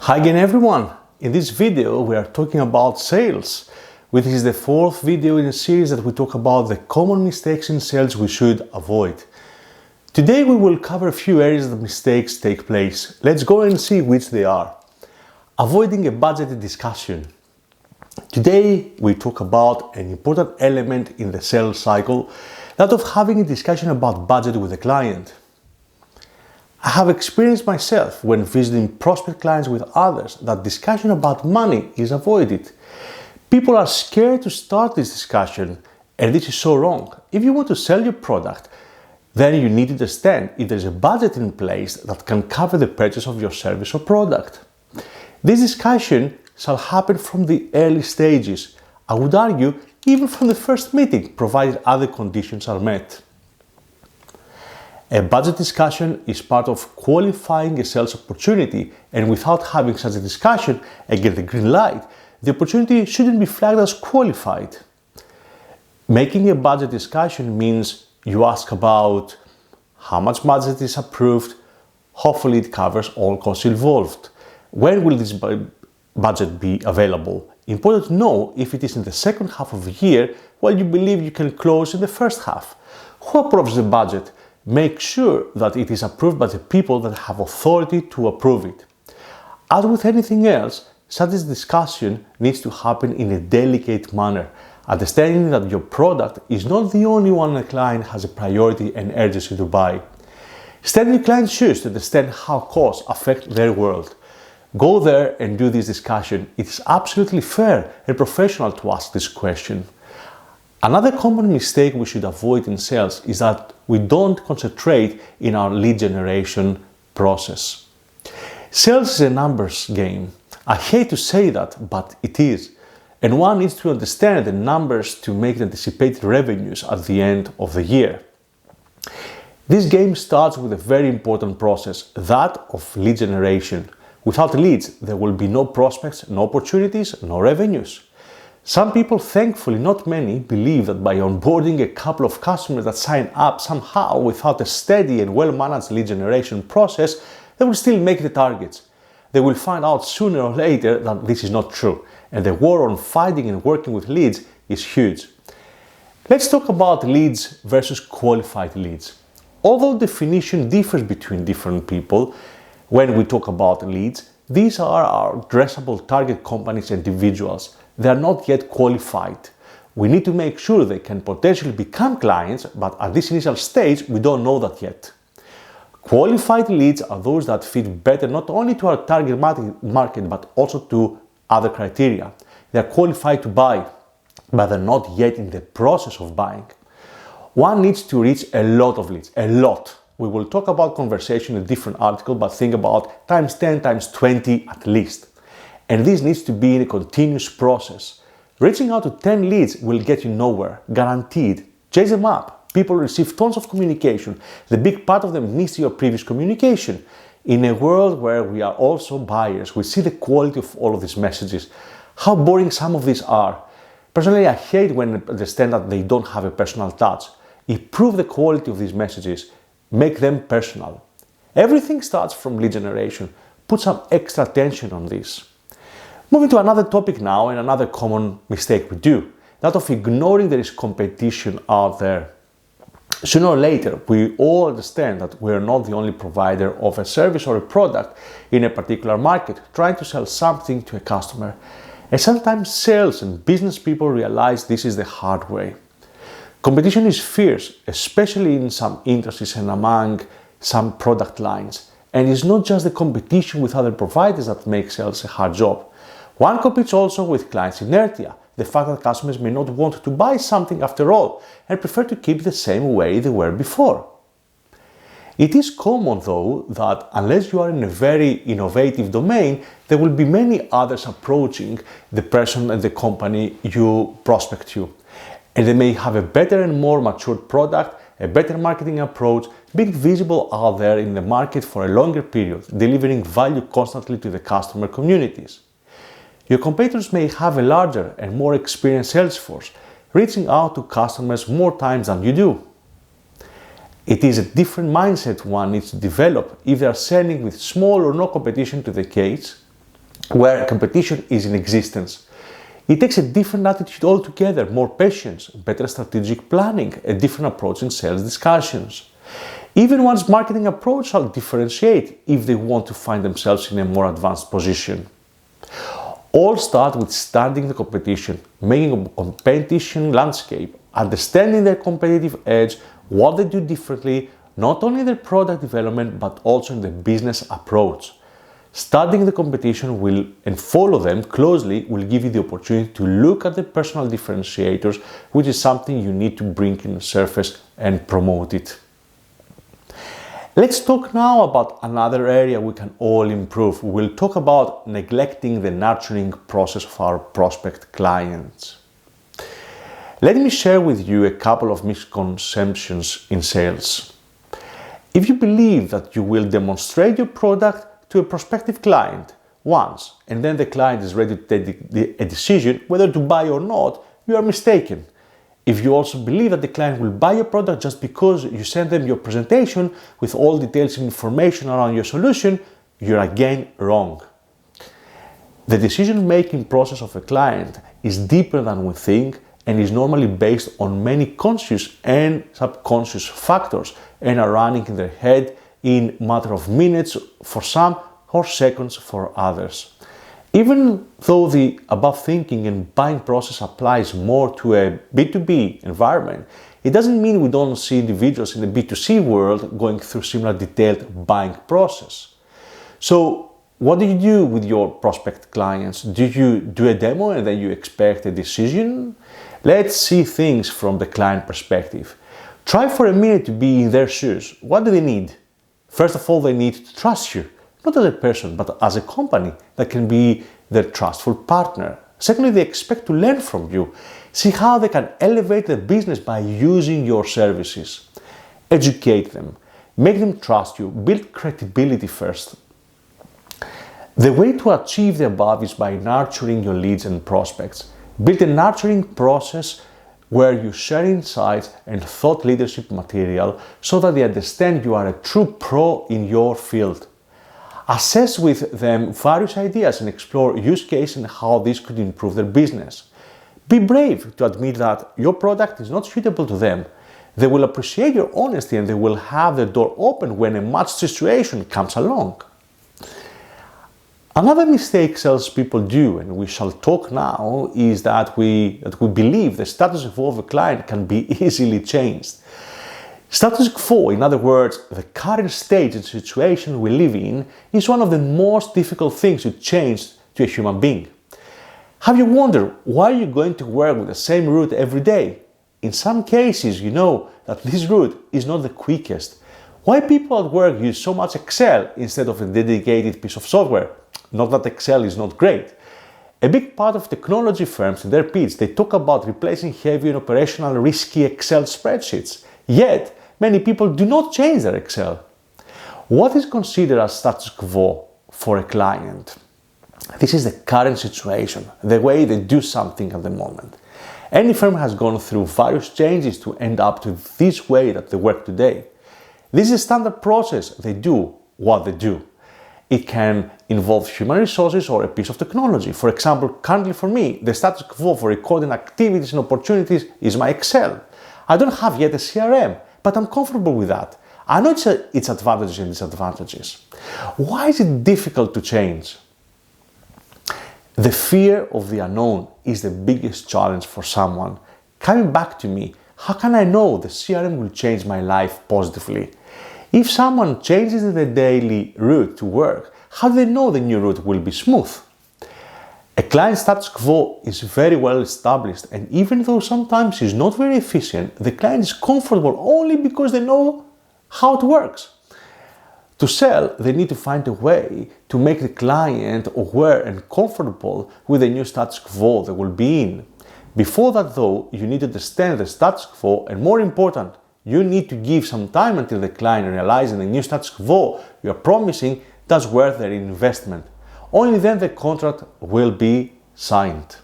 Hi again everyone! In this video we are talking about sales. This is the fourth video in a series that we talk about the common mistakes in sales we should avoid. Today we will cover a few areas that mistakes take place. Let's go and see which they are. Avoiding a budget discussion. Today we talk about an important element in the sales cycle, that of having a discussion about budget with the client. I have experienced myself when visiting prospect clients with others that discussion about money is avoided. People are scared to start this discussion, and this is so wrong. If you want to sell your product, then you need to understand if there is a budget in place that can cover the purchase of your service or product. This discussion shall happen from the early stages. I would argue even from the first meeting, provided other conditions are met. A budget discussion is part of qualifying a sales opportunity, and without having such a discussion and get the green light, the opportunity shouldn't be flagged as qualified. Making a budget discussion means you ask about how much budget is approved, hopefully it covers all costs involved. When will this budget be available? Important to know if it is in the second half of the year, while you believe you can close in the first half. Who approves the budget? Make sure that it is approved by the people that have authority to approve it. As with anything else, such a discussion needs to happen in a delicate manner, understanding that your product is not the only one a client has a priority and urgency to buy. Stand in your client's shoes to understand how costs affect their world. Go there and do this discussion. It is absolutely fair and professional to ask this question. Another common mistake we should avoid in sales is that we don't concentrate in our lead generation process. Sales is a numbers game. I hate to say that, but it is. And one needs to understand the numbers to make the anticipated revenues at the end of the year. This game starts with a very important process, that of lead generation. Without leads, there will be no prospects, no opportunities, no revenues. Some people, thankfully not many, believe that by onboarding a couple of customers that sign up somehow without a steady and well-managed lead generation process, they will still make the targets. They will find out sooner or later that this is not true, and the war on finding and working with leads is huge. Let's talk about leads versus qualified leads. Although definition differs between different people, when we talk about leads, these are our addressable target companies and individuals. They are not yet qualified. We need to make sure they can potentially become clients, but at this initial stage, we don't know that yet. Qualified leads are those that fit better not only to our target market, but also to other criteria. They are qualified to buy, but they're not yet in the process of buying. One needs to reach a lot of leads, a lot. We will talk about conversation in a different article, but think about times 10, times 20 at least. And this needs to be in a continuous process. Reaching out to 10 leads will get you nowhere, guaranteed. Chase them up. People receive tons of communication. The big part of them miss your previous communication. In a world where we are also buyers, we see the quality of all of these messages. How boring some of these are. Personally, I hate when I understand that they don't have a personal touch. Improve the quality of these messages. Make them personal. Everything starts from lead generation. Put some extra attention on this. Moving to another topic now, and another common mistake we do, that of ignoring there is competition out there. Sooner or later, we all understand that we are not the only provider of a service or a product in a particular market, trying to sell something to a customer. And sometimes sales and business people realize this is the hard way. Competition is fierce, especially in some industries and among some product lines. And it's not just the competition with other providers that makes sales a hard job. One competes also with clients' inertia, the fact that customers may not want to buy something after all and prefer to keep the same way they were before. It is common though that unless you are in a very innovative domain, there will be many others approaching the person and the company you prospect to. And they may have a better and more matured product, a better marketing approach, being visible out there in the market for a longer period, delivering value constantly to the customer communities. Your competitors may have a larger and more experienced sales force, reaching out to customers more times than you do. It is a different mindset one needs to develop if they are selling with small or no competition to the case. where competition is in existence. It takes a different attitude altogether, more patience, better strategic planning, a different approach in sales discussions. Even one's marketing approach shall differentiate if they want to find themselves in a more advanced position. All start with studying the competition, making a competition landscape, understanding their competitive edge, what they do differently, not only in their product development but also in the business approach. Studying the competition and follow them closely will give you the opportunity to look at the personal differentiators, which is something you need to bring in the surface and promote it. Let's talk now about another area we can all improve. We'll talk about neglecting the nurturing process of our prospect clients. Let me share with you a couple of misconceptions in sales. If you believe that you will demonstrate your product to a prospective client once and then the client is ready to take a decision whether to buy or not, you are mistaken. If you also believe that the client will buy your product just because you send them your presentation with all details and information around your solution, you're again wrong. The decision-making process of a client is deeper than we think and is normally based on many conscious and subconscious factors and are running in their head in a matter of minutes for some or seconds for others. Even though the above thinking and buying process applies more to a B2B environment, it doesn't mean we don't see individuals in the B2C world going through similar detailed buying process. So what do you do with your prospect clients? Do you do a demo and then you expect a decision? Let's see things from the client perspective. Try for a minute to be in their shoes. What do they need? First of all, they need to trust you. Not as a person, but as a company that can be their trustful partner. Secondly, they expect to learn from you. See how they can elevate their business by using your services. Educate them. Make them trust you. Build credibility first. The way to achieve the above is by nurturing your leads and prospects. Build a nurturing process where you share insights and thought leadership material so that they understand you are a true pro in your field. Assess with them various ideas and explore use cases and how this could improve their business. Be brave to admit that your product is not suitable to them. They will appreciate your honesty and they will have the door open when a match situation comes along. Another mistake salespeople do, and we shall talk now, is that we believe the status quo of a client can be easily changed. Status quo, in other words, the current state and situation we live in, is one of the most difficult things to change to a human being. Have you wondered why you're going to work with the same route every day? In some cases, you know that this route is not the quickest. Why people at work use so much Excel instead of a dedicated piece of software? Not that Excel is not great. A big part of technology firms in their pitch, they talk about replacing heavy and operational risky Excel spreadsheets. Yet, many people do not change their Excel. What is considered as status quo for a client? This is the current situation, the way they do something at the moment. Any firm has gone through various changes to end up to this way that they work today. This is a standard process. They do what they do. It can involve human resources or a piece of technology. For example, currently for me, the status quo for recording activities and opportunities is my Excel. I don't have yet a CRM, but I'm comfortable with that. I know its advantages and disadvantages. Why is it difficult to change? The fear of the unknown is the biggest challenge for someone. Coming back to me, how can I know the CRM will change my life positively? If someone changes their daily route to work, how do they know the new route will be smooth? A client status quo is very well established, and even though sometimes it's not very efficient, the client is comfortable only because they know how it works. To sell, they need to find a way to make the client aware and comfortable with the new status quo they will be in. Before that though, you need to understand the status quo, and more important, you need to give some time until the client realizes the new status quo you are promising that's worth their investment. Only then the contract will be signed.